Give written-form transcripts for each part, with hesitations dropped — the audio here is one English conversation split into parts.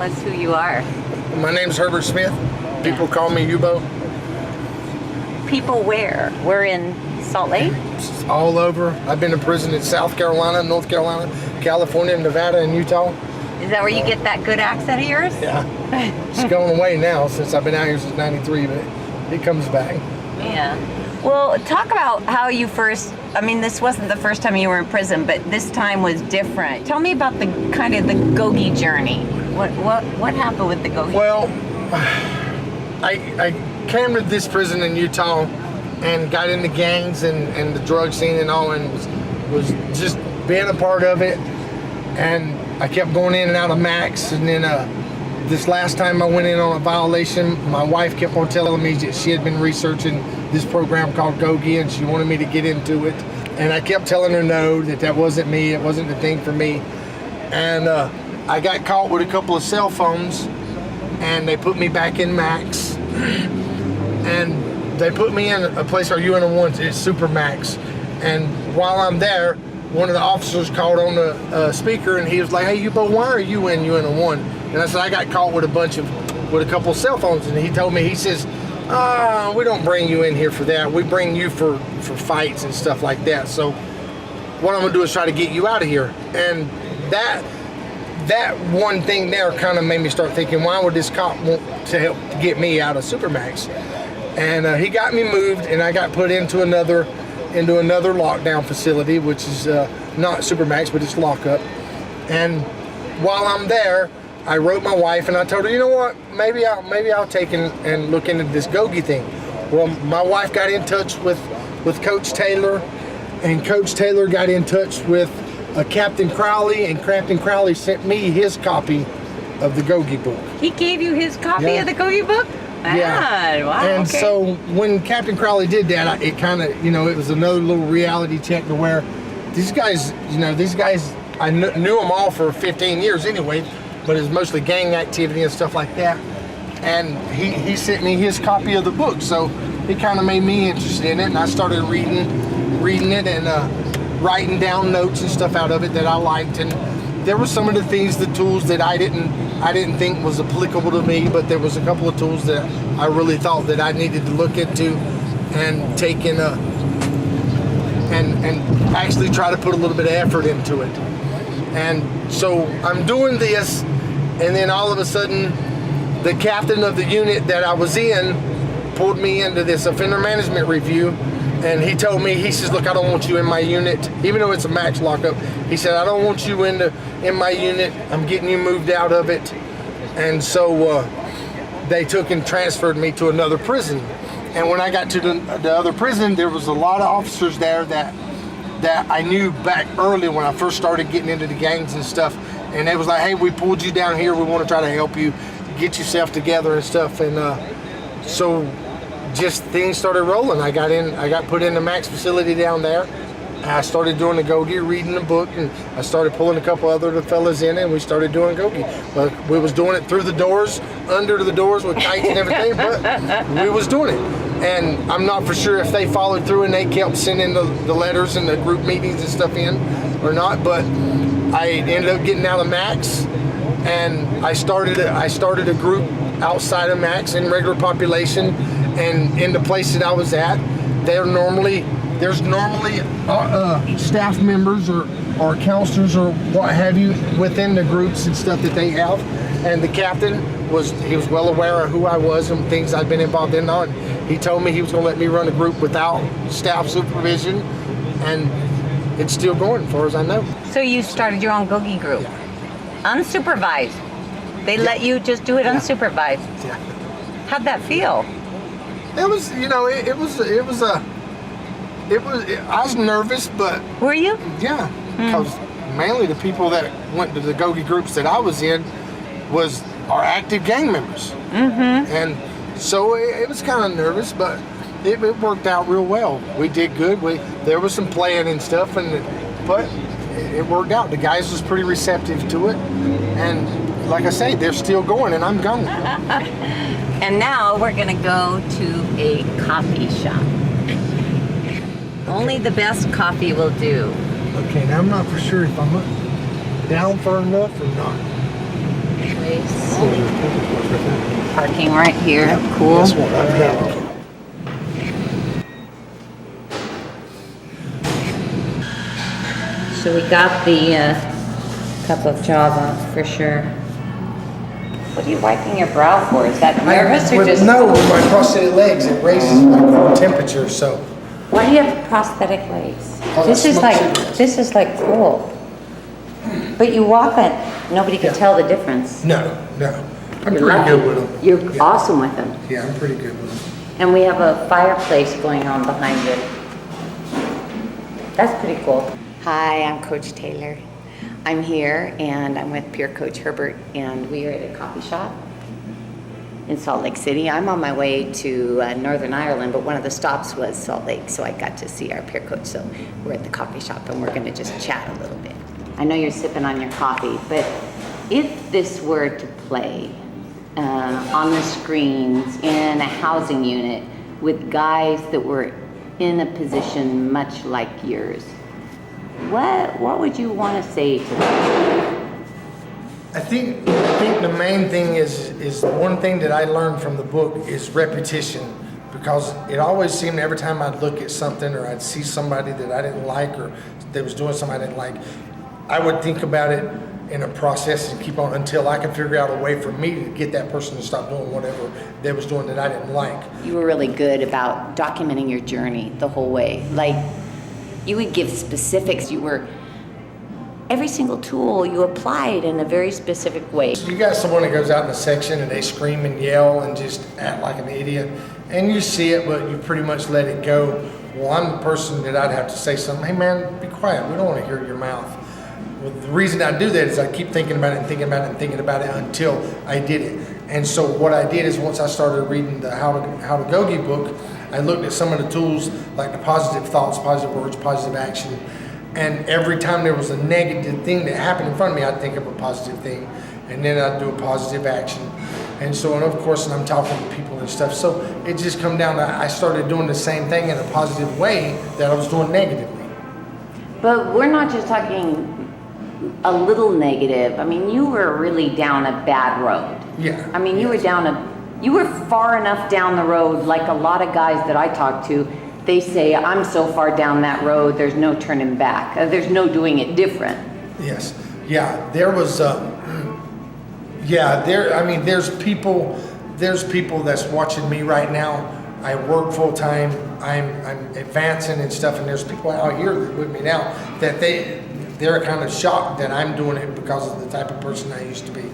us who you are. My name's Herbert Smith. People call me Yubo. People where? We're in Salt Lake? All over. I've been in prison in South Carolina, North Carolina, California, Nevada, and Utah. Is that where you get that good accent of yours? Yeah. It's going away now since I've been out here since '93, but it comes back. Yeah. Well, talk about how you first, I mean, this wasn't the first time you were in prison, but this time was different. Tell me about the kind of the GOGI journey. What happened with the GOGI? Well, I came to this prison in Utah and got into gangs and the drug scene and all, and was just being a part of it. And I kept going in and out of max, and then this last time I went in on a violation, my wife kept on telling me that she had been researching this program called GOGI and she wanted me to get into it. And I kept telling her no, that wasn't me, it wasn't the thing for me. And I got caught with a couple of cell phones and they put me back in max. And they put me in a place where UN1, it's super max. And while I'm there, one of the officers called on the speaker and he was like, "Hey, Yubo, why are you in UN1? And I said, "I got caught with a couple of cell phones." And he told me, he says, "We don't bring you in here for that. We bring you for fights and stuff like that. So what I'm gonna do is try to get you out of here." And that one thing there kind of made me start thinking, why would this cop want to help get me out of Supermax? And he got me moved, and I got put into another lockdown facility, which is not Supermax, but it's lockup. And while I'm there, I wrote my wife and I told her, you know what, maybe I'll take and look into this GOGI thing. Well, my wife got in touch with Coach Taylor, and Coach Taylor got in touch with Captain Crowley, and Captain Crowley sent me his copy of the GOGI book. He gave you his copy of the GOGI book? Yeah. Wow, and okay. so when Captain Crowley did that, it kind of, it was another little reality check to where these guys, I knew them all for 15 years anyway, but it's mostly gang activity and stuff like that. And he sent me his copy of the book, so it kind of made me interested in it, and I started reading it and writing down notes and stuff out of it that I liked. And there were some of the things, the tools that I didn't think was applicable to me, but there was a couple of tools that I really thought that I needed to look into and take in and actually try to put a little bit of effort into it. And so I'm doing this, and then all of a sudden the captain of the unit that I was in pulled me into this offender management review, and he told me, he says, "Look, I don't want you in my unit, even though it's a max lockup." He said, "I don't want you in my unit. I'm getting you moved out of it." And so they took and transferred me to another prison. And when I got to the other prison, there was a lot of officers there that I knew back early when I first started getting into the gangs and stuff. And they was like, "Hey, we pulled you down here. We want to try to help you get yourself together and stuff." And so just things started rolling. I got put in the max facility down there. I started doing the GOGI, reading the book, and I started pulling a couple other fellas in, and we started doing GOGI. But we was doing it through the doors, under the doors with kites and everything, but we was doing it. And I'm not for sure if they followed through and they kept sending the letters and the group meetings and stuff in or not, but I ended up getting out of max, and I started a group outside of max in regular population. And in the place that I was at, there's normally staff members or counselors or what have you within the groups and stuff that they have. And the captain was well aware of who I was and things I'd been involved in. And he told me he was going to let me run a group without staff supervision, and it's still going as far as I know. So you started your own GOGI group, unsupervised. They let you just do it unsupervised. Yeah. How'd that feel? It was, I was nervous, but... Were you? Yeah, because mainly the people that went to the GOGI groups that I was in are active gang members. Mm-hmm. And so it was kind of nervous, but it worked out real well. We did good. There was some playing and stuff, but it worked out. The guys was pretty receptive to it. And like I say, they're still going, and I'm going. And now we're gonna go to a coffee shop. Only the best coffee will do. Okay, now I'm not for sure if I'm down far enough or not. place. Parking right here. Cool. That's what I've got. So we got the cup of Java for sure. What are you wiping your brow for? Is that nervous or just? No, with my prosthetic legs, it raises my core temperature, so. Why do you have prosthetic legs? Oh, This is like cool. But you walk it, nobody can tell the difference. No. I'm You're pretty lucky. good with them. You're awesome with them. Yeah, I'm pretty good with them. And we have a fireplace going on behind you. That's pretty cool. Hi, I'm Coach Taylor. I'm here and I'm with Peer Coach Herbert, and we are at a coffee shop in Salt Lake City. I'm on my way to Northern Ireland, but one of the stops was Salt Lake, so I got to see our peer coach. So we're at the coffee shop and we're gonna just chat a little bit. I know you're sipping on your coffee, but if this were to play on the screens in a housing unit with guys that were in a position much like yours, what would you want to say to them? I think the main thing is one thing that I learned from the book is repetition, because it always seemed every time I'd look at something or I'd see somebody that I didn't like or they was doing something I didn't like, I would think about it in a process and keep on until I could figure out a way for me to get that person to stop doing whatever they was doing that I didn't like. You were really good about documenting your journey the whole way. Like, you would give specifics. Every single tool you applied in a very specific way. You got someone that goes out in a section and they scream and yell and just act like an idiot, and you see it, but you pretty much let it go. Well, I'm the person that I'd have to say something. Hey man, be quiet. We don't want to hear your mouth. Well, the reason I do that is I keep thinking about it and thinking about it and thinking about it until I did it. And so what I did is once I started reading the How to GOGI book, I looked at some of the tools like the positive thoughts, positive words, positive action. And every time there was a negative thing that happened in front of me, I'd think of a positive thing. And then I'd do a positive action. And so, and of course, I'm talking to people and stuff. So it just come down to, I started doing the same thing in a positive way that I was doing negatively. But we're not just talking a little negative. I mean, you were really down a bad road. Yeah. I mean, you were far enough down the road, like a lot of guys that I talk to, they say, I'm so far down that road, there's no turning back. There's no doing it different. Yes. Yeah, there was, there's people that's watching me right now. I work full time, I'm advancing and stuff, and there's people out here with me now that they're kind of shocked that I'm doing it because of the type of person I used to be.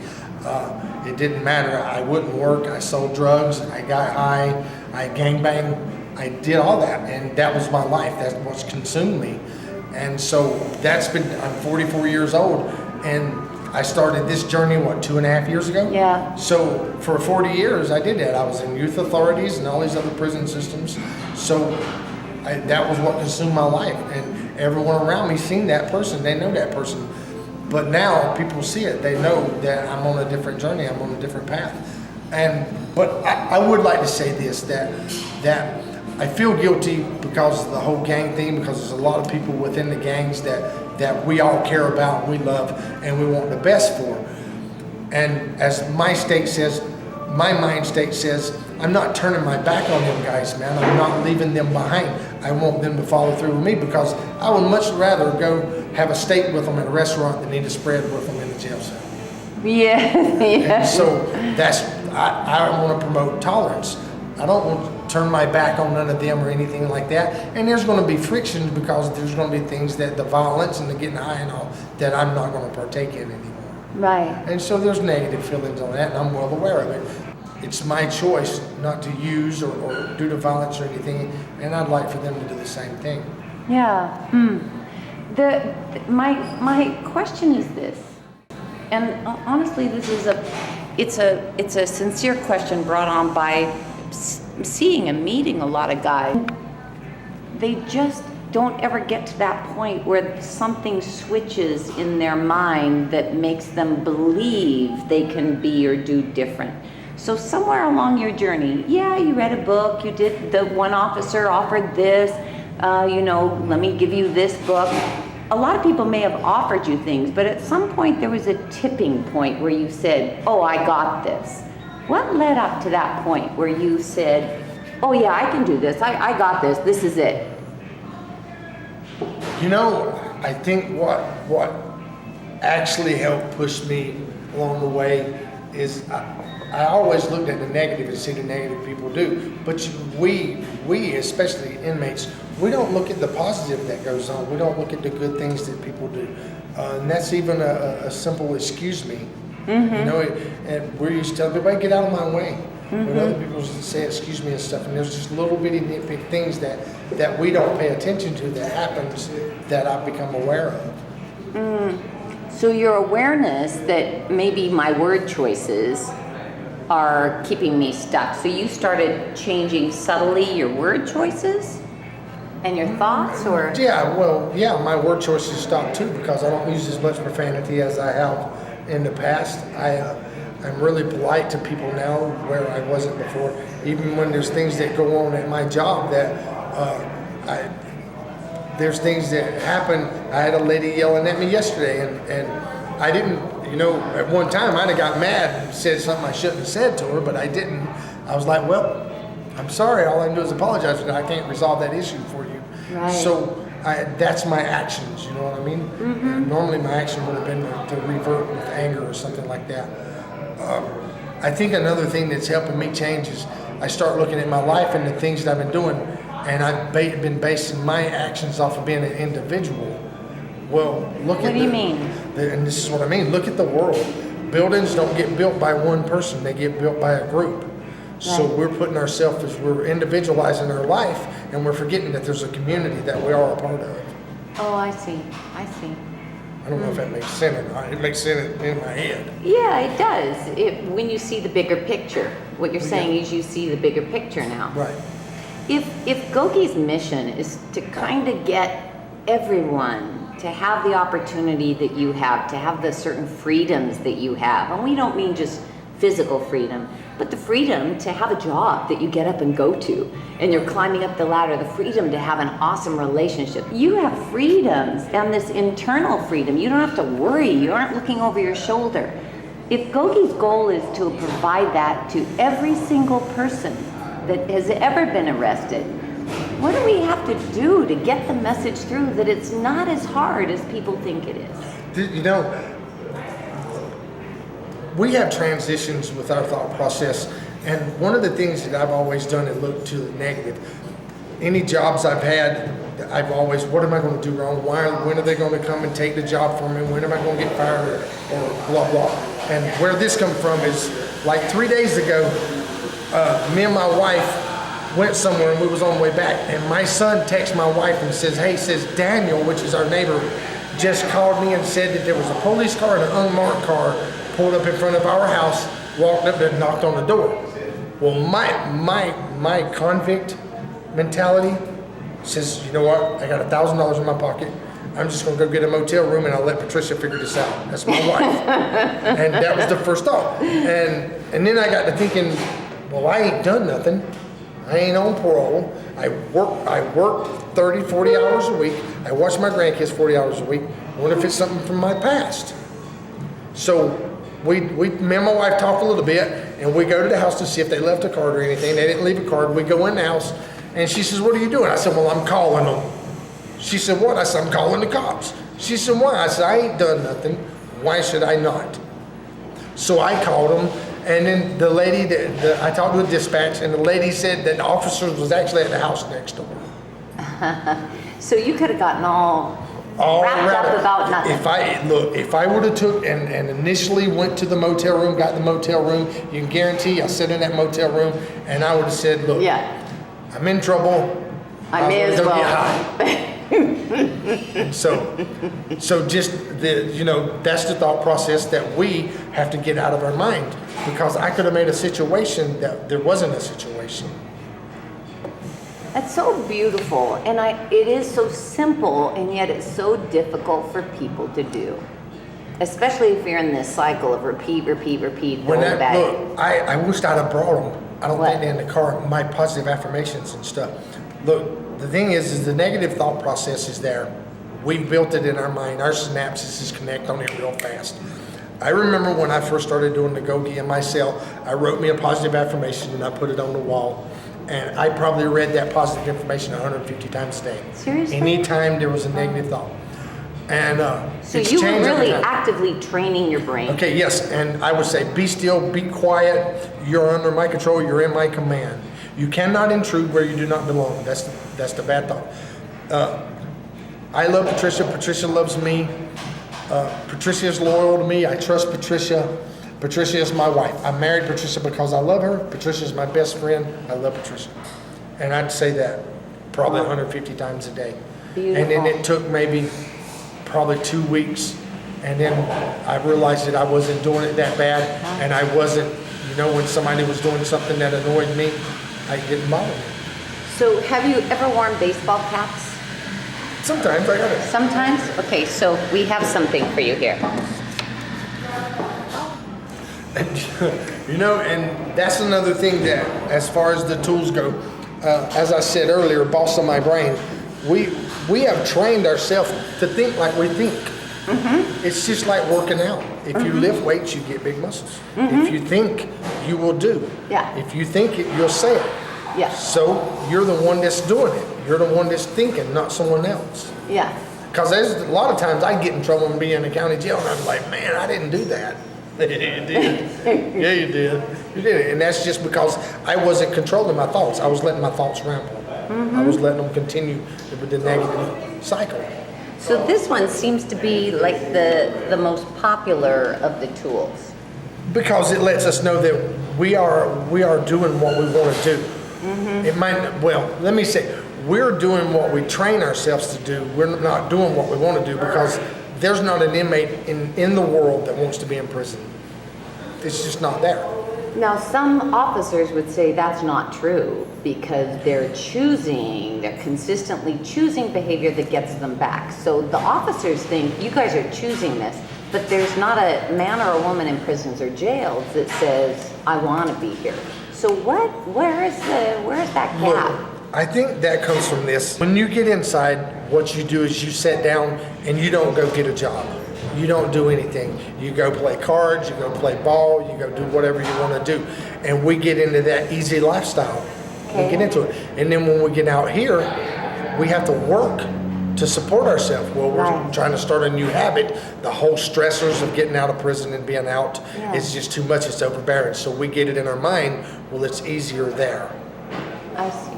It didn't matter. I wouldn't work. I sold drugs. I got high. I gangbanged. I did all that, and that was my life. That's what's consumed me. And so I'm 44 years old, and I started this journey, 2.5 years ago? Yeah. So for 40 years, I did that. I was in youth authorities and all these other prison systems. So that was what consumed my life. And everyone around me seen that person. They know that person. But now people see it. They know that I'm on a different journey. I'm on a different path. But I would like to say this, that I feel guilty because of the whole gang thing, because there's a lot of people within the gangs that we all care about, we love, and we want the best for. And as my mind state says, I'm not turning my back on them guys, man. I'm not leaving them behind. I want them to follow through with me, because I would much rather go have a steak with them at a restaurant than eat a spread with them in a jail cell. Yeah. And so I want to promote tolerance. I don't want to turn my back on none of them or anything like that. And there's going to be frictions, because there's going to be things that the violence and the getting high and all that I'm not going to partake in anymore. Right. And so there's negative feelings on that, and I'm well aware of it. It's my choice not to use or do the violence or anything, and I'd like for them to do the same thing. Yeah. My question is this, and honestly, it's a sincere question brought on by seeing and meeting a lot of guys. They just don't ever get to that point where something switches in their mind that makes them believe they can be or do different. So somewhere along your journey, you read a book, you did, the one officer offered this, let me give you this book. a lot of people may have offered you things, but at some point there was a tipping point where you said, oh, I got this. What led up to that point where you said, oh yeah, I can do this, I got this is it? You know, I think what actually helped push me along the way is I always looked at the negative and see the negative people do. But we especially inmates, we don't look at the positive that goes on. We don't look at the good things that people do. And that's even a simple excuse me. Mm-hmm. You know, and we're used to telling people, get out of my way. Mm-hmm. When other people say excuse me and stuff, and there's just little bitty nitpicky things that we don't pay attention to that happens that I've become aware of. Mm. So your awareness that maybe my word choices are keeping me stuck. So you started changing subtly your word choices and your thoughts, or? Yeah, well, yeah, my word choices stopped too because I don't use as much profanity as I have in the past. I'm really polite to people now where I wasn't before. Even when there's things that go on at my job that there's things that happen. I had a lady yelling at me yesterday, and I didn't, you know, at one time I'd have got mad and said something I shouldn't have said to her, but I didn't. I was like, well, I'm sorry, all I can do is apologize, and I can't resolve that issue for you. Right. So that's my actions, you know what I mean? Mm-hmm. Normally my action would have been to revert with anger or something like that. I think another thing that's helping me change is I start looking at my life and the things that I've been doing, and I've been basing my actions off of being an individual. Well, look at what do you mean? And this is what I mean. Look at the world. Buildings don't get built by one person; they get built by a group. Right. So we're putting ourselves as we're individualizing our life, and we're forgetting that there's a community that we are a part of. Oh, I see. I don't know if that makes sense or not. It makes sense in my head. Yeah, it does. When you see the bigger picture, what you're saying is you see the bigger picture now. Right. If GOGI's mission is to kind of get everyone to have the opportunity that you have, to have the certain freedoms that you have, and we don't mean just physical freedom, but the freedom to have a job that you get up and go to, and you're climbing up the ladder, the freedom to have an awesome relationship. You have freedoms and this internal freedom. You don't have to worry. You aren't looking over your shoulder. If GOGI's goal is to provide that to every single person that has ever been arrested, what do we have to do to get the message through that it's not as hard as people think it is? You know, we have transitions with our thought process, and one of the things that I've always done is look to the negative. Any jobs I've had, I've always, what am I going to do wrong? When are they going to come and take the job from me? When am I going to get fired, or blah, blah. And where this comes from is, like 3 days ago, me and my wife went somewhere and we was on the way back, and my son texts my wife and says, hey, says Daniel, which is our neighbor, just called me and said that there was a police car and an unmarked car pulled up in front of our house, walked up and knocked on the door. Well, my convict mentality says, you know what, I got $1,000 in my pocket. I'm just gonna go get a motel room and I'll let Patricia figure this out. That's my wife. And that was the first thought. And then I got to thinking, well, I ain't done nothing. I ain't on parole. I work 30, 40 hours a week. I watch my grandkids 40 hours a week. I wonder if it's something from my past. So me and my wife talk a little bit, and we go to the house to see if they left a card or anything. They didn't leave a card. We go in the house, and she says, what are you doing? I said, well, I'm calling them. She said, what? I said, I'm calling the cops. She said, why? I said, I ain't done nothing. Why should I not? So I called them, and then the lady, I talked with dispatch, and the lady said that the officer was actually at the house next door. So you could have gotten all wrapped up about nothing. If I would have took and initially went to the motel room, got the motel room, you can guarantee I sat in that motel room, and I would have said, look, yeah, I'm in trouble. I may as well. So just that's the thought process that we have to get out of our mind, because I could have made a situation that there wasn't a situation. That's so beautiful, and it is so simple, and yet it's so difficult for people to do, especially if you're in this cycle of repeat. Look, I wished I'd have brought them. I don't think they're in the car. My positive affirmations and stuff. Look, the thing is the negative thought process is there. we've built it in our mind. Our synapses connect on it real fast. I remember when I first started doing the GOGI in my cell, I wrote me a positive affirmation and I put it on the wall. And I probably read that positive information 150 times a day. Seriously? Anytime there was a negative thought. And so it's you were changed really every time. actively training your brain. Okay, yes, and I would say, be still, be quiet, you're under my control, you're in my command. You cannot intrude where you do not belong. That's the bad thought. I love Patricia, Patricia loves me. Patricia is loyal to me, I trust Patricia. Patricia is my wife. I married Patricia because I love her. Patricia is my best friend. I love Patricia. And I'd say that probably 150 times a day. Beautiful. And then it took maybe probably 2 weeks. And then I realized that I wasn't doing it that bad. And I wasn't, when somebody was doing something that annoyed me, I didn't bother me. So have you ever worn baseball caps? Sometimes I got it. Sometimes? Okay, so we have something for you here. And that's another thing that, as far as the tools go, as I said earlier, boss of my brain, we have trained ourselves to think like we think. Mm-hmm. It's just like working out. If you lift weights, you get big muscles. Mm-hmm. If you think, you will do. Yeah. If you think it, you'll say it. Yeah. So you're the one that's doing it. You're the one that's thinking, not someone else. Yeah. Because there's a lot of times I get in trouble and be in the county jail, and I'm like, man, I didn't do that. You did. Yeah, you did. You did it. And that's just because I wasn't controlling my thoughts. I was letting my thoughts ramble. Mm-hmm. I was letting them continue with the negative cycle. So this one seems to be like the most popular of the tools. Because it lets us know that we are doing what we want to do. Mm-hmm. It might, let me say, we're doing what we train ourselves to do. We're not doing what we want to do because there's not an inmate in the world that wants to be in prison. It's just not there. Now, some officers would say that's not true because they're consistently choosing behavior that gets them back. So the officers think you guys are choosing this, but there's not a man or a woman in prisons or jails that says, I want to be here. So where is that gap? Well, I think that comes from this. When you get inside, what you do is you sit down and you don't go get a job. You don't do anything. You go play cards, you go play ball, you go do whatever you want to do. And we get into that easy lifestyle. Okay. We get into it. And then when we get out here, we have to work to support ourselves. Well, we're trying to start a new habit. The whole stressors of getting out of prison and being out is just too much. It's overbearing. So we get it in our mind, well, it's easier there. I see.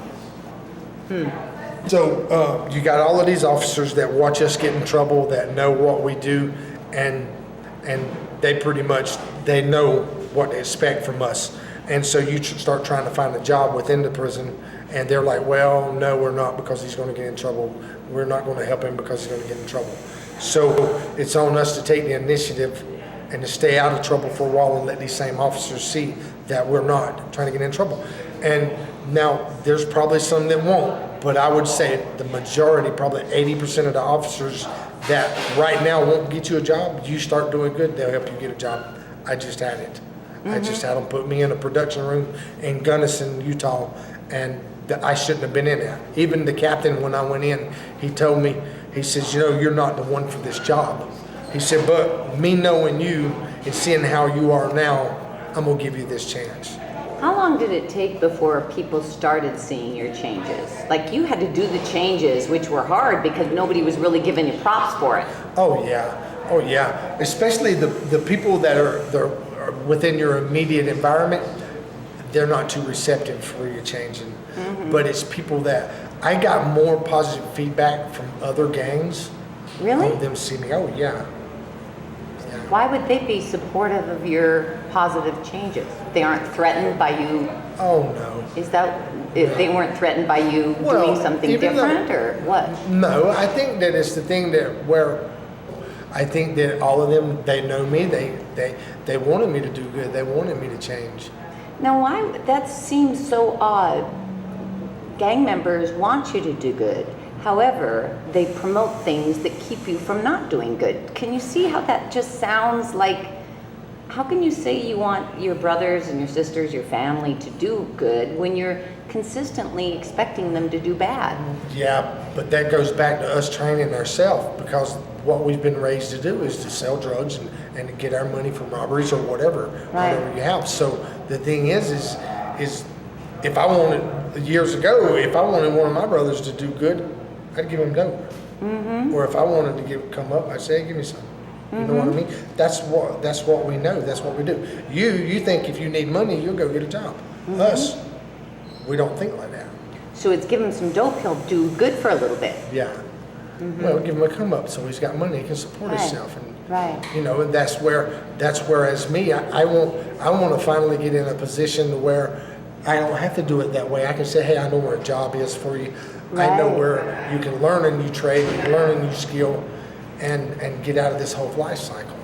So you got all of these officers that watch us get in trouble, that know what we do, and they pretty much, they know what to expect from us. And so you start trying to find a job within the prison, and they're like, well, no, we're not, because he's going to get in trouble. We're not going to help him because he's going to get in trouble. So it's on us to take the initiative and to stay out of trouble for a while and let these same officers see that we're not trying to get in trouble. And now there's probably some that won't, but I would say the majority, probably 80% of the officers that right now won't get you a job, you start doing good, they'll help you get a job. I just had it. Mm-hmm. I just had them put me in a production room in Gunnison, Utah, and I shouldn't have been in there. Even the captain, when I went in, he told me, he says, you're not the one for this job. He said, but me knowing you and seeing how you are now, I'm gonna give you this chance. How long did it take before people started seeing your changes? Like you had to do the changes, which were hard because nobody was really giving you props for it. Oh yeah. Especially the people that are within your immediate environment, they're not too receptive for you changing. Mm-hmm. But it's people that, I got more positive feedback from other gangs. Really? Of them seeing me, oh yeah. Why would they be supportive of your positive changes? They aren't threatened by you? Oh no. Is that, if they weren't threatened by you doing something different or what? No, I think that it's the thing that I think that all of them, they know me, they wanted me to do good, they wanted me to change. Now why, that seems so odd. Gang members want you to do good. However, they promote things that keep you from not doing good. Can you see how that just sounds like How can you say you want your brothers and your sisters, your family to do good when you're consistently expecting them to do bad? Yeah, but that goes back to us training ourselves, because what we've been raised to do is to sell drugs and get our money from robberies or whatever, whatever you have. So the thing is if I wanted, years ago, if I wanted one of my brothers to do good, I'd give him dope. Or if I wanted to come up, I'd say, hey, give me some. You know what I mean? That's what we know. That's what we do. You think if you need money, you'll go get a job. Us, we don't think like that. So it's give him some dope, he'll do good for a little bit. Yeah. Well, give him a come up so he's got money, he can support himself. And, you know, and that's where as me, I want to finally get in a position to where I don't have to do it that way. I can say, hey, I know where a job is for you. I know where you can learn a new trade, you can learn a new skill, and get out of this whole life cycle.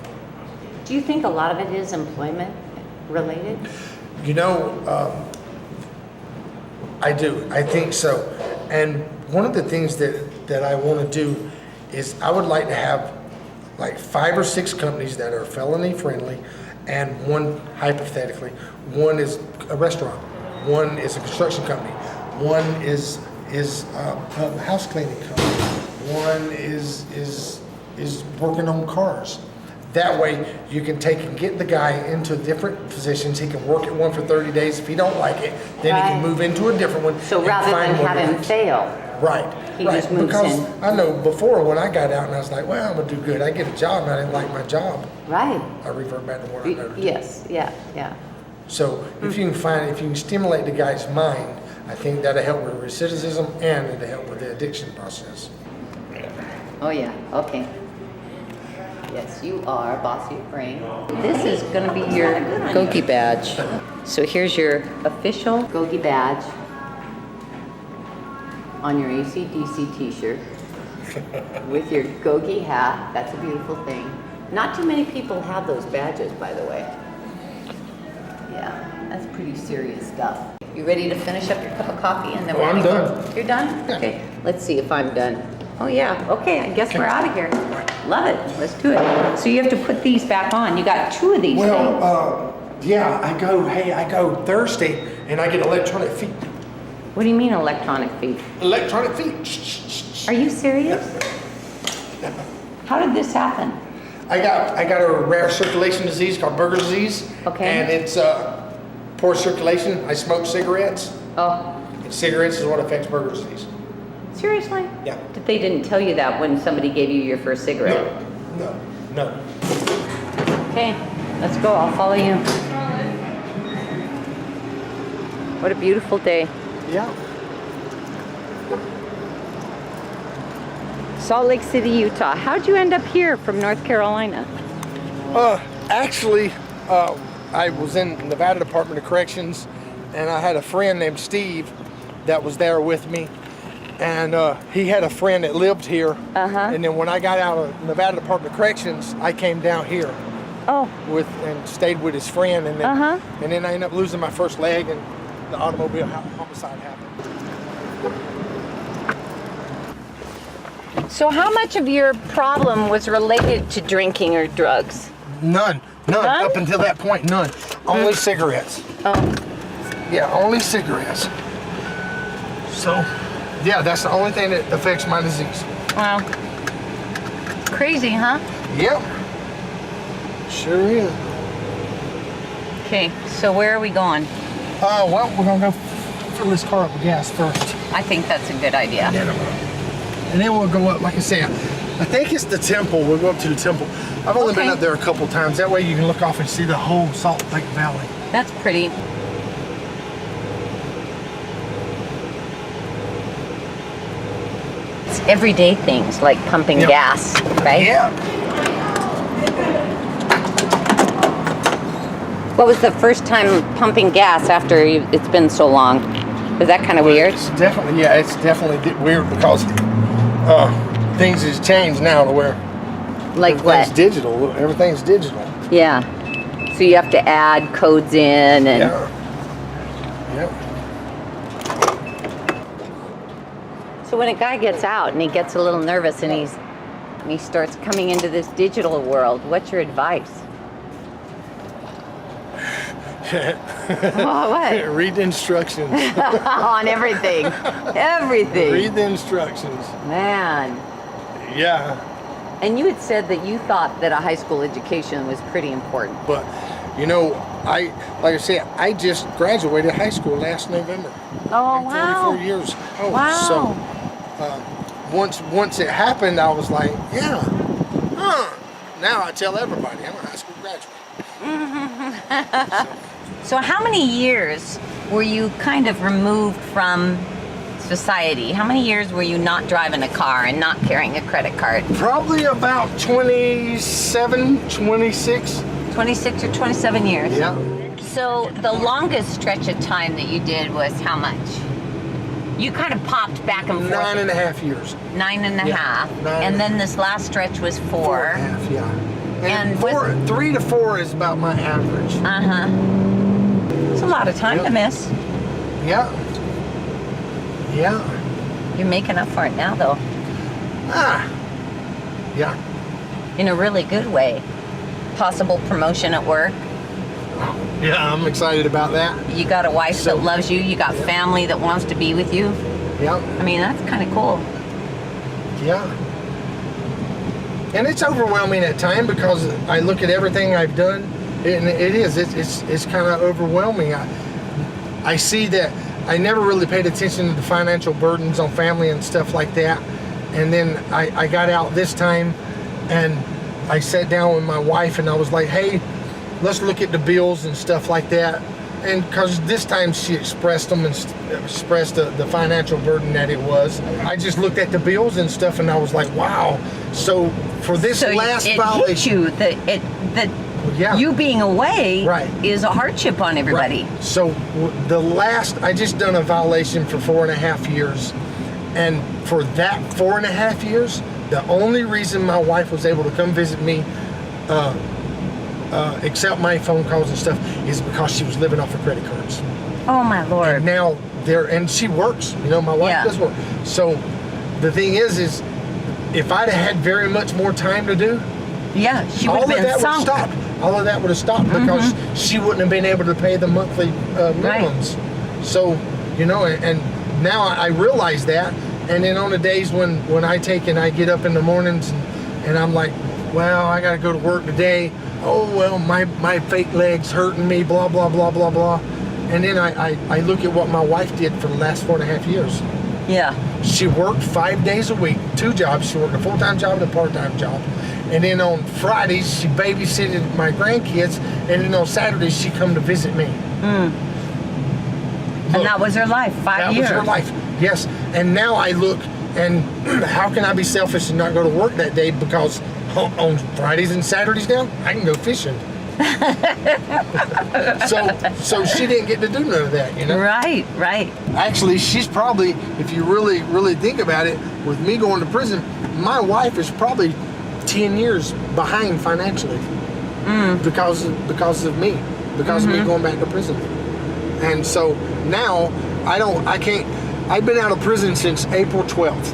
Do you think a lot of it is employment related? You know, I do. I think so. And one of the things that I want to do is I would like to have like 5 or 6 companies that are felony friendly, and one, hypothetically, one is a restaurant, one is a construction company, one is a house cleaning company, one is working on cars. That way you can take and get the guy into different positions. He can work at one for 30 days. If he don't like it, then he can move into a different one. So rather than have him fail. He just moves because in. I know before when I got out and I was like, well, I'm gonna do good. I get a job and I didn't like my job. I revert back to what I know to do. Yes, yeah. So if you can stimulate the guy's mind, I think that'll help with recidivism and it'll help with the addiction process. Oh yeah, okay. Yes, you are boss of your brain. This is going to be your GOGI badge. So here's your official GOGI badge on your AC/DC t-shirt with your GOGI hat. That's a beautiful thing. Not too many people have those badges, by the way. Yeah, that's pretty serious stuff. You ready to finish up your cup of coffee? And then I'm done. You're done? Okay, let's see if I'm done. Oh yeah, okay, I guess we're out of here. Love it, let's do it. So you have to put these back on. You got 2 of these things. Yeah, I go Thursday and I get electronic feet. What do you mean electronic feet? Electronic feet. Are you serious? How did this happen? I got a rare circulation disease called Burger disease. Okay. And it's poor circulation. I smoke cigarettes. Oh. And cigarettes is what affects Burger disease. Seriously? Yeah. They didn't tell you that when somebody gave you your first cigarette? No. Okay, let's go, I'll follow you. What a beautiful day. Yeah. Salt Lake City, Utah. How'd you end up here from North Carolina? Actually, I was in Nevada Department of Corrections, and I had a friend named Steve that was there with me. And he had a friend that lived here. And then when I got out of Nevada Department of Corrections, I came down here. And stayed with his friend, and then and then I ended up losing my first leg, and the automobile homicide happened. So how much of your problem was related to drinking or drugs? None. Up until that point, none. Only cigarettes. Yeah, only cigarettes. So, yeah, that's the only thing that affects my disease. Wow. Crazy, huh? Yep. Sure is. Okay, so where are we going? Well, we're gonna go fill this car up with gas first. I think that's a good idea. And then we'll go up, like I said, I think it's the temple. We'll go up to the temple. I've only been up there a couple times. That way you can look off and see the whole Salt Lake Valley. That's pretty. It's everyday things like pumping gas, right? Yeah. What was the first time pumping gas after it's been so long? Was that kind of weird? It's definitely weird because things has changed now to where everything's digital. Everything's digital. Yeah. So you have to add codes in and. Yep. So when a guy gets out and he gets a little nervous and he starts coming into this digital world, what's your advice? Oh, what? Read the instructions. On everything. Everything. Read the instructions. Man. Yeah. And you had said that you thought that a high school education was pretty important. But, you know, like I said, I just graduated high school last November. Oh, I'm wow. 44 years old. Wow. So, once it happened, I was like, yeah. Now I tell everybody I'm a high school graduate. So how many years were you kind of removed from society? How many years were you not driving a car and not carrying a credit card? Probably about 27, 26. 26 or 27 years? Yeah. So the longest stretch of time that you did was how much? You kind of popped back and forth. 9.5 years. 9.5. And then this last stretch was 4. 4.5, yeah. And 3 to 4 is about my average. It's a lot of time to miss. Yeah. Yeah. You're making up for it now, though. Yeah. In a really good way. Possible promotion at work. Yeah, I'm excited about that. You got a wife that loves you. You got family that wants to be with you. Yeah. I mean, that's kind of cool. Yeah. And it's overwhelming at times because I look at everything I've done, and it's kind of overwhelming. I see that I never really paid attention to the financial burdens on family and stuff like that. And then I got out this time, and I sat down with my wife, and I was like, hey, let's look at the bills and stuff like that. And because this time she expressed them and expressed the financial burden that it was. I just looked at the bills and stuff, and I was like, wow. So for this last violation, hit you that you being away is a hardship on everybody. Right. So I just done a violation for 4.5 years, and for that 4.5 years, the only reason my wife was able to come visit me, accept my phone calls and stuff, is because she was living off her credit cards. Oh my Lord. And now and she works, you know, my wife does work. So the thing is if I'd have had very much more time to do, she would have been sunk. All of that would have stopped because she wouldn't have been able to pay the monthly minimums. Right. So, you know, and now I realize that. And then on the days when I get up in the mornings and I'm like, well, I got to go to work today. Oh, well, my fake leg's hurting me, blah, blah, blah, blah, blah. And then I look at what my wife did for the last 4.5 years. Yeah. She worked 5 days a week, 2 jobs. She worked a full-time job and a part-time job. And then on Fridays, she babysitted my grandkids. And then on Saturdays, she come to visit me. And that was her life, 5 years. That was her life, yes. And now I look, and how can I be selfish and not go to work that day? Because on Fridays and Saturdays now, I can go fishing. so she didn't get to do none of that, you know? Right. Actually, she's probably, if you really, really think about it, with me going to prison, my wife is probably 10 years behind financially because of me, because of me going back to prison. And so now I've been out of prison since April 12th.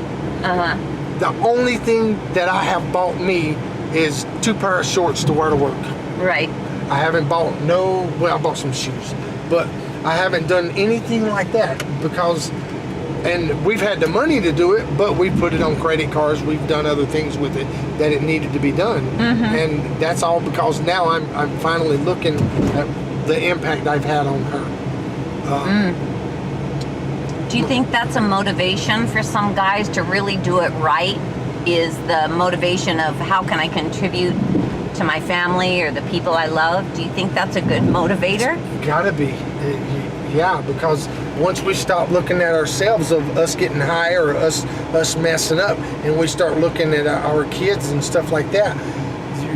The only thing that I have bought me is 2 pair of shorts to wear to work. Right. I haven't bought I bought some shoes, but I haven't done anything like that and we've had the money to do it, but we put it on credit cards. We've done other things with it that it needed to be done. And that's all because now I'm finally looking at the impact I've had on her. Do you think that's a motivation for some guys to really do it right? Is the motivation of how can I contribute to my family or the people I love? Do you think that's a good motivator? Gotta be. Yeah, because once we stop looking at ourselves of us getting high or us messing up, and we start looking at our kids and stuff like that,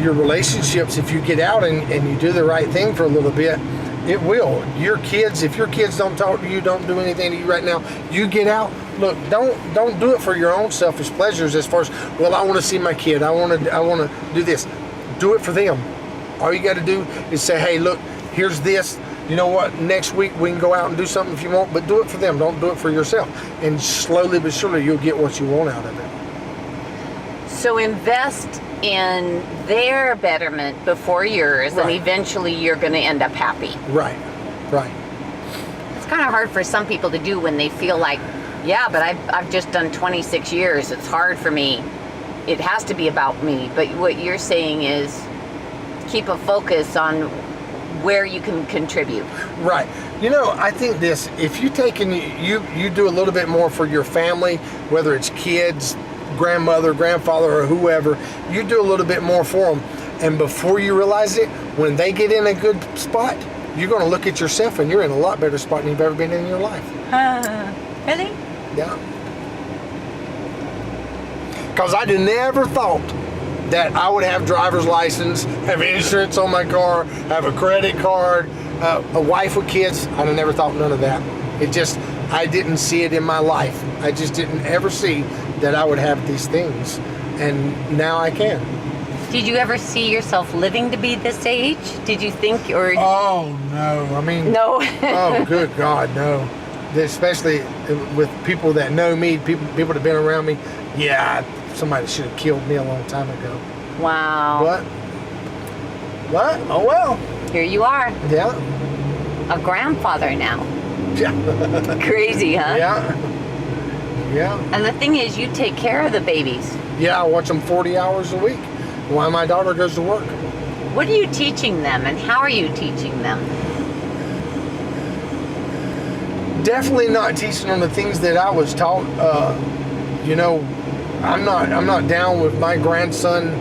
your relationships, if you get out and you do the right thing for a little bit, it will. Your kids, if your kids don't talk to you, don't do anything to you right now, you get out, look, don't do it for your own selfish pleasures as far as, well, I want to see my kid, I want to do this. Do it for them. All you got to do is say, hey, look, here's this. You know what? Next week we can go out and do something if you want, but do it for them. Don't do it for yourself. And slowly but surely you'll get what you want out of it. So invest in their betterment before yours, and eventually you're going to end up happy. Right. Right. It's kind of hard for some people to do when they feel like, yeah, but I've just done 26 years. It's hard for me. It has to be about me. But what you're saying is keep a focus on where you can contribute. Right. You know, I think this, if you take and you do a little bit more for your family, whether it's kids, grandmother, grandfather, or whoever, you do a little bit more for them. And before you realize it, when they get in a good spot, you're going to look at yourself and you're in a lot better spot than you've ever been in your life. Really? Yeah. Because I never thought that I would have driver's license, have insurance on my car, have a credit card, a wife with kids. I never thought none of that. It just, I didn't see it in my life. I just didn't ever see that I would have these things. And now I can. Did you ever see yourself living to be this age? Did you think, or? Oh, no. I mean. No. Oh, good God, no. Especially with people that know me, people that have been around me. Yeah, somebody should have killed me a long time ago. Wow. What? Oh, well. Here you are. Yeah. A grandfather now. Yeah. Crazy, huh? Yeah. Yeah. And the thing is, you take care of the babies. Yeah, I watch them 40 hours a week while my daughter goes to work. What are you teaching them, and how are you teaching them? Definitely not teaching them the things that I was taught. You know, I'm not down with my grandson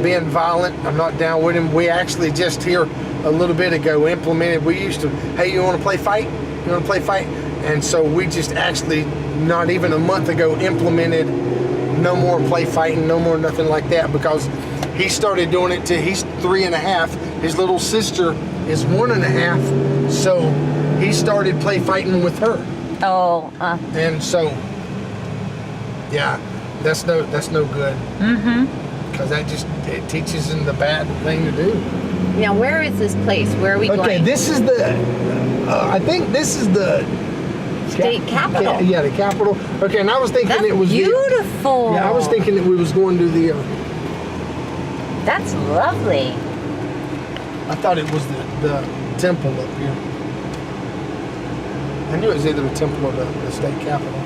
being violent. I'm not down with him. We actually just here a little bit ago implemented. We used to, hey, you want to play fight? You want to play fight? And so we just actually not even a month ago implemented no more play fighting, no more nothing like that, because he started doing it he's 3.5. His little sister is 1.5. So he started play fighting with her. Oh. And so, yeah, that's no good. Mm-hmm. Because it teaches them the bad thing to do. Now, where is this place? Where are we going? Okay, this is the, I think this is the state capital. Yeah, the capital. Okay, and I was thinking That's it was beautiful. Yeah, I was thinking that we was going to the. That's lovely. I thought it was the temple up here. I knew it was either the temple or the state capital.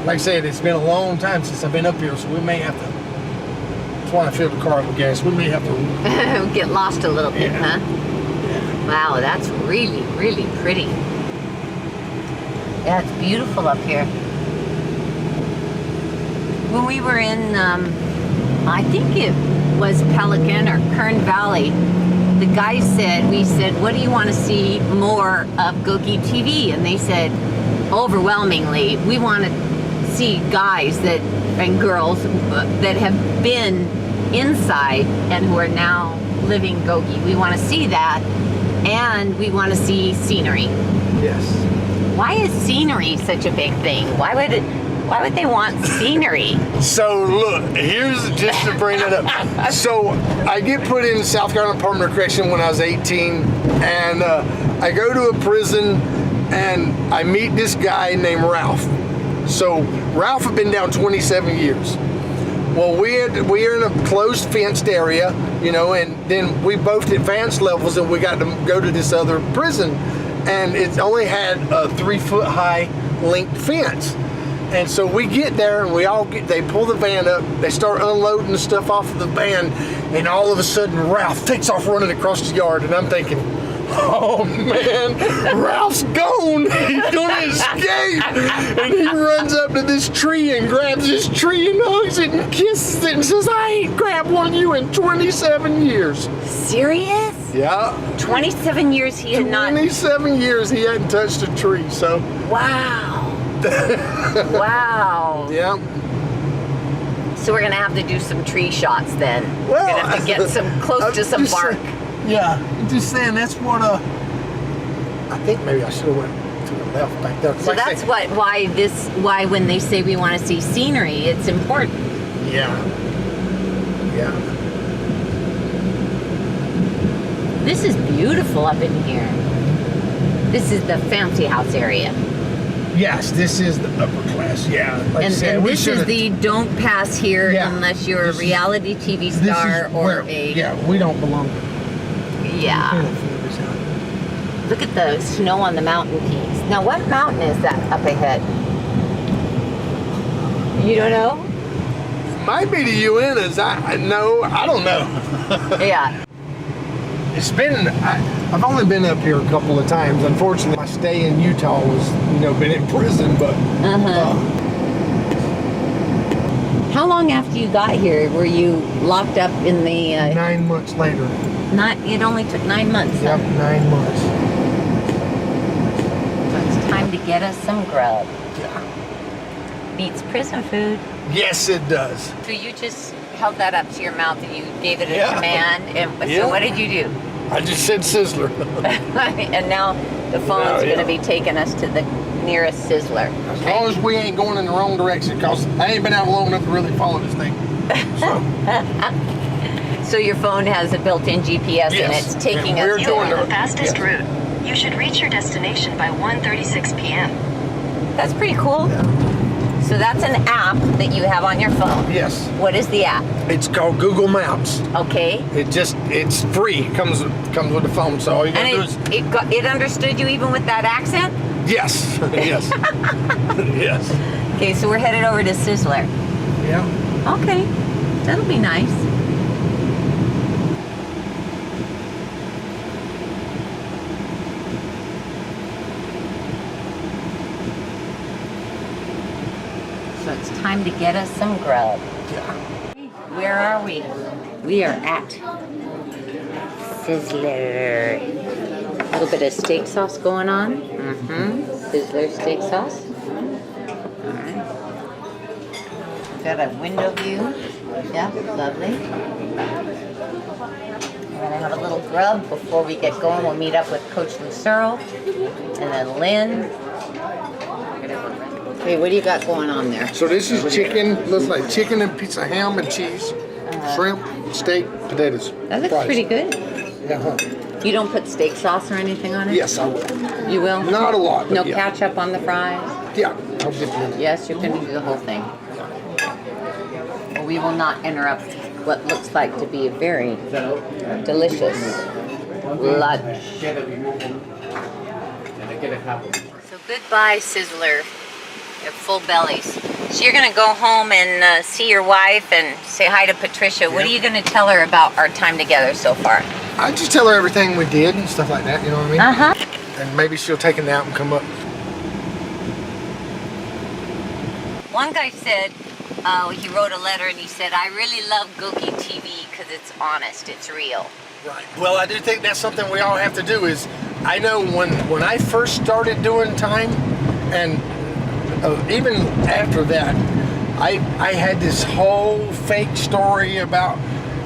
Like I said, it's been a long time since I've been up here, so we may have to. That's why I filled the car up with gas. We may have to get lost a little bit, yeah. huh? Yeah. Wow, that's really, really pretty. Yeah, it's beautiful up here. When we were in, I think it was Pelican or Kern Valley, the guys said, we said, what do you want to see more of GOGI TV? And they said, overwhelmingly, we want to see guys and girls that have been inside and who are now living GOGI. We want to see that, and we want to see scenery. Yes. Why is scenery such a big thing? Why would they want scenery? So look, here's just to bring it up. So I get put in South Carolina Department of Correction when I was 18, and I go to a prison, and I meet this guy named Ralph. So Ralph had been down 27 years. Well, we're in a closed fenced area, you know, and then we both advanced levels, and we got to go to this other prison, and it only had a 3-foot high linked fence. And so we get there, and they pull the van up, they start unloading the stuff off of the van, and all of a sudden Ralph takes off running across the yard, and I'm thinking, oh man, Ralph's gone. He's gonna escape. And he runs up to this tree and grabs this tree and hugs it and kisses it and says, I ain't grabbed one of you in 27 years. Serious? Yeah. 27 years he had not. 27 years he hadn't touched a tree, so. Wow. Wow. Yeah. So we're gonna have to do some tree shots then. Well, we're gonna have to get some close to some bark. Yeah, just saying that's what I think maybe I should have went to the left back there. So that's why when they say we want to see scenery, it's important. Yeah. Yeah. This is beautiful up in here. This is the fancy house area. Yes, this is the upper class. Yeah. Like And this is the don't pass here Yeah. unless you're a reality TV star or a. Yeah, we don't belong. Yeah. Look at the snow on the mountain peaks. Now, what mountain is that up ahead? You don't know? Might be the UN's. I don't know. Yeah. It's been, I've only been up here a couple of times. Unfortunately, my stay in Utah was, been in prison, but. How long after you got here were you locked up in the... 9 months later. It only took 9 months. Yep, 9 months. So it's time to get us some grub. Yeah. Beats prison food. Yes, it does. So you just held that up to your mouth and you gave it a Yeah. command. And Yeah. so what did you do? I just said Sizzler. And now the phone's going to be taking us to the nearest Sizzler. As long as we ain't going in the wrong direction, because I ain't been out long enough to really follow this thing. So your phone has a built-in GPS and it's taking us You are the fastest route. You should reach your destination by 1:36 p.m. That's pretty cool. So that's an app that you have on your phone. Yes. What is the app? It's called Google Maps. Okay. It's free. It comes with the phone, so all you gotta do is... it understood you even with that accent? Yes. Yes. Yes. Okay, so we're headed over to Sizzler. Yeah. Okay, that'll be nice. So it's time to get us some grub. Yeah. Where are we? We are at Sizzler. A little bit of steak sauce going on. Sizzler steak sauce. All right. Got a window view. Yeah, lovely. We're gonna have a little grub before we get going. We'll meet up with Coach Lucero and then Lynn. Okay, what do you got going on there? So this is chicken. Looks like chicken and piece of ham and cheese, shrimp, steak, potatoes. That looks fries. pretty good. Yeah. You don't put steak sauce or anything on it? Yes, I will. You will? Not a lot. But No yeah. ketchup on the fries? Yeah, I'll get them. Yes, you can do the whole thing. Well, we will not interrupt what looks like to be a very delicious lunch. So goodbye, Sizzler. They're full bellies. So you're gonna go home and see your wife and say hi to Patricia. What are you gonna tell her about our time together so far? I just tell her everything we did and stuff like that, you know what I mean? Uh-huh. And maybe she'll take a nap and come up. One guy said, he wrote a letter and he said, I really love GOGI TV because it's honest, it's real. Right. Well, I do think that's something we all have to do is, I know when I first started doing time, and even after that, I had this whole fake story about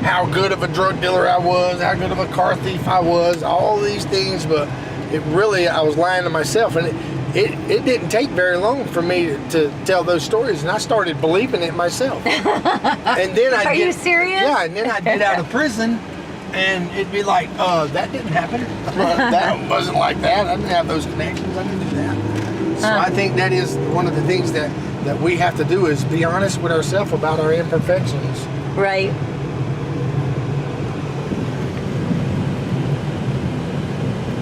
how good of a drug dealer I was, how good of a car thief I was, all these things, but I was lying to myself, and it didn't take very long for me to tell those stories, and I started believing it myself. And then Are you serious? Yeah, and then I'd get out of prison, and it'd be like, that didn't happen. That wasn't like that. I didn't have those connections. I didn't do that. So I think that is one of the things that we have to do is be honest with ourselves about our imperfections. Right.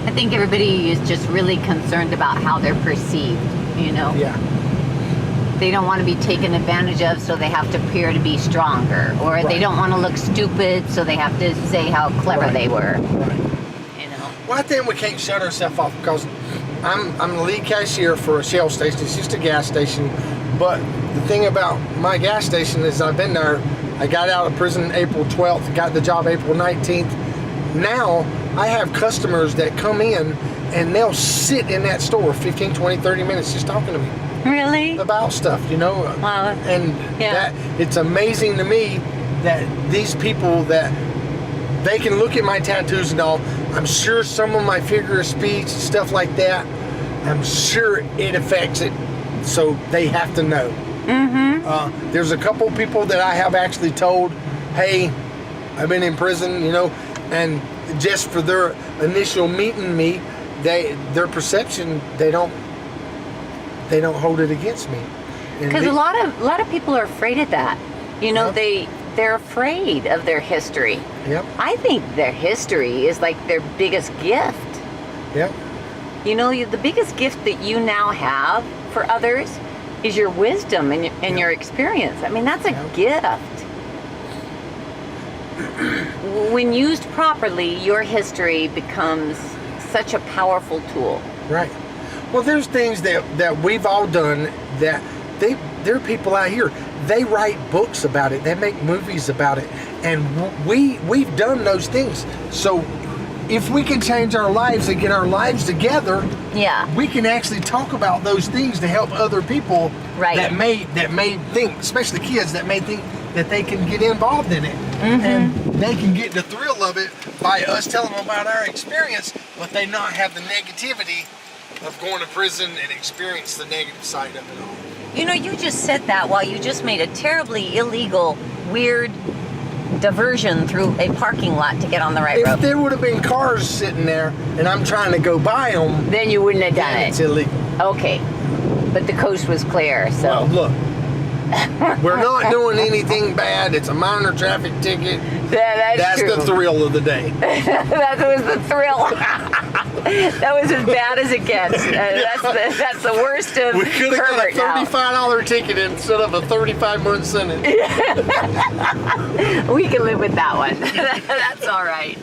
I think everybody is just really concerned about how they're perceived, you know? Yeah. They don't want to be taken advantage of, so they have to appear to be stronger. Or they don't want to look stupid, so they have to say how clever they were. Right. You know? Well, I think we can't shut ourselves off because I'm the lead cashier for a Shell station. It's just a gas station. But the thing about my gas station is I've been there. I got out of prison April 12th, got the job April 19th. Now I have customers that come in and they'll sit in that store 15, 20, 30 minutes just talking to me. Really? About stuff, you know. Wow. And that it's amazing to me that these people that they can look at my tattoos and all. I'm sure some of my figure of speech and stuff like that, I'm sure it affects it, so they have to know. There's a couple people that I have actually told, hey, I've been in prison, you know, and just for their initial meeting me, their perception, they don't hold it against me. Because a lot of people are afraid of that. You know, they're afraid of their history. Yep. I think their history is like their biggest gift. Yep. You know, the biggest gift that you now have for others is your wisdom and your experience. I mean, that's a gift. When used properly, your history becomes such a powerful tool. Right. Well, there's things that we've all done that there are people out here, they write books about it, they make movies about it, and we've done those things. So if we can change our lives and get our lives together, yeah, we can actually talk about those things to help other people that may think, especially kids that may think that they can get involved in it. And they can get the thrill of it by us telling them about our experience, but they not have the negativity of going to prison and experience the negative side of it all. You know, you just said that while you just made a terribly illegal, weird diversion through a parking lot to get on the right road. If there would have been cars sitting there and I'm trying to go by them, then you wouldn't have done it. It's illegal. Okay, but the coast was clear, so. Well, look, we're not doing anything bad. It's a minor traffic ticket. That's true. The thrill of the day. That was the thrill. That was as bad as it gets. That's the worst of We could have got a Herbert $35 ticket instead of a 35-month sentence. We can live with that one. That's all right.